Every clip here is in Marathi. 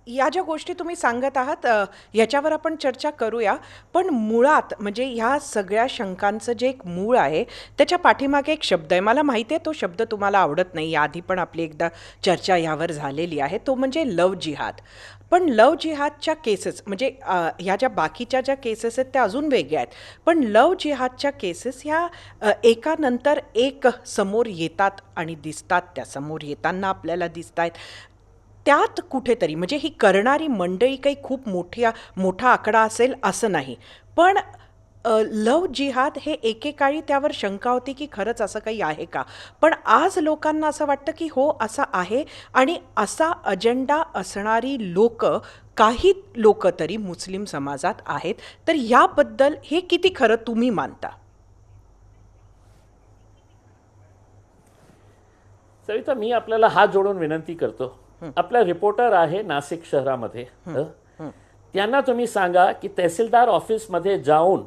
या ज्या गोष्टी तुम्ही सांगत आहात याच्यावर आपण चर्चा करूया. पण मुळात म्हणजे ह्या सगळ्या शंकांचं जे एक मूळ आहे त्याच्या पाठीमागे एक शब्द आहे. मला माहिती आहे तो शब्द तुम्हाला आवडत नाही. याआधी पण आपली एकदा चर्चा यावर झालेली आहे. तो म्हणजे लव्ह जिहाद. पण लव्ह जिहादच्या केसेस म्हणजे ह्या ज्या बाकीच्या ज्या केसेस आहेत त्या अजून वेगळ्या आहेत. पण लव्ह जिहादच्या केसेस ह्या एकानंतर एक समोर येतात आणि दिसतात. त्या समोर येताना आपल्याला दिसत आहेत. त्यात कुठेतरी म्हणजे ही करणारी मंडळी काही खूप मोठा आकडा असेल असं नाही. पण लव्ह जिहाद हे एकेकाळी त्यावर शंका होती की खरंच असं काही आहे का. पण आज लोकांना असं वाटतं की हो असं आहे. आणि असा अजेंडा असणारी काही लोक तरी मुस्लिम समाजात आहेत. तर याबद्दल हे किती खरं तुम्ही मानता? सविता, मी आपल्याला हात जोडून विनंती करतो. आपला रिपोर्टर आहे नाशिक शहरामध्ये, त्यांना तुम्ही सांगा की तहसीलदार ऑफिसमध्ये जाऊन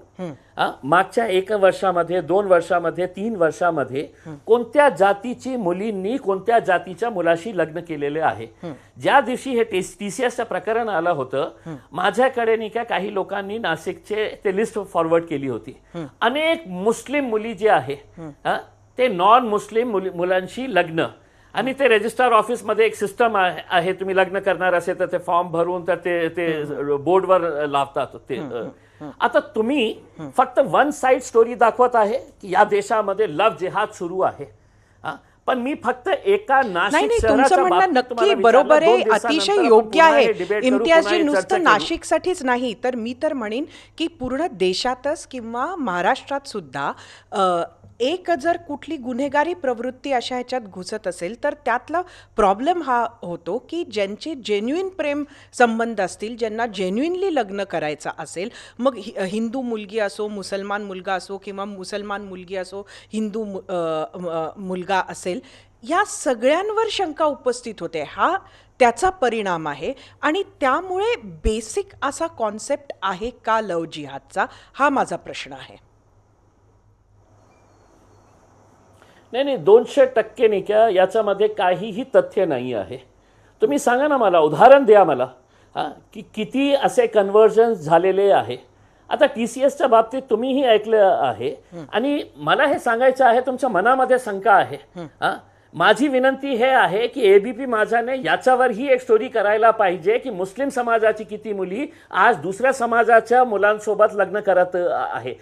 मागच्या 1 वर्षामध्ये, 2 वर्षामध्ये, 3 वर्षामध्ये कोणत्या जातीची मुलींनी कोणत्या जातीच्या मुलाशी लग्न केलेले आहे. ज्या दिवशी हे TCSचं प्रकरण आलं होतं, माझ्याकडे नाही का काही लोकांनी नाशिकचे ते लिस्ट फॉरवर्ड केली होती. अनेक मुस्लिम मुली जे आहे ते नॉन मुस्लिम मुलांशी लग्न. आणि ते रजिस्ट्रार ऑफिसमध्ये एक सिस्टम आहे, तुम्ही लग्न करणार असेल तर ते फॉर्म भरून तर ते बोर्डवर लावतात ते. आता तुम्ही फक्त वन साइड स्टोरी दाखवत आहे की या देशामध्ये लव्ह जिहाद सुरू आहे. पण मी फक्त एका नाशिक तुमचं म्हणणं नक्की बरोबर आहे, अतिशय योग्य आहे इम्तियाजजी. नुसतं नाशिकसाठीच नाही तर मी तर म्हणेन की पूर्ण देशातच किंवा महाराष्ट्रात सुद्धा एक जर कुठली गुन्हेगारी प्रवृत्ती अशा ह्याच्यात घुसत असेल तर त्यातला प्रॉब्लेम हा होतो की ज्यांचे जेन्युइन प्रेम संबंध असतील, ज्यांना जेन्युइनली लग्न करायचं असेल, मग हिंदू मुलगी असो, मुसलमान मुलगा असो किंवा मुसलमान मुलगी असो, हिंदू मुलगा असेल, या सगळ्यांवर शंका उपस्थित होते. हा त्याचा परिणाम आहे. आणि त्यामुळे बेसिक असा कॉन्सेप्ट आहे का लव्ह जिहादचा, हा माझा प्रश्न आहे. नाही, 200% नाही का याच्यामध्ये काहीही तथ्य नाही आहे. तुम्ही सांगा ना, मला उदाहरण द्या मला की किती असे कन्व्हर्जन झालेले आहे. आता TCSच्या बाबतीत तुम्हीही ऐकलं आहे. आणि मला हे सांगायचं आहे, तुमच्या मनामध्ये शंका आहे. माझी विनंती हे आहे की ABP माझाने याच्यावरही एक स्टोरी करायला पाहिजे की मुस्लिम समाजाची किती मुली आज दुसऱ्या समाजाच्या मुलांसोबत लग्न करत आहे.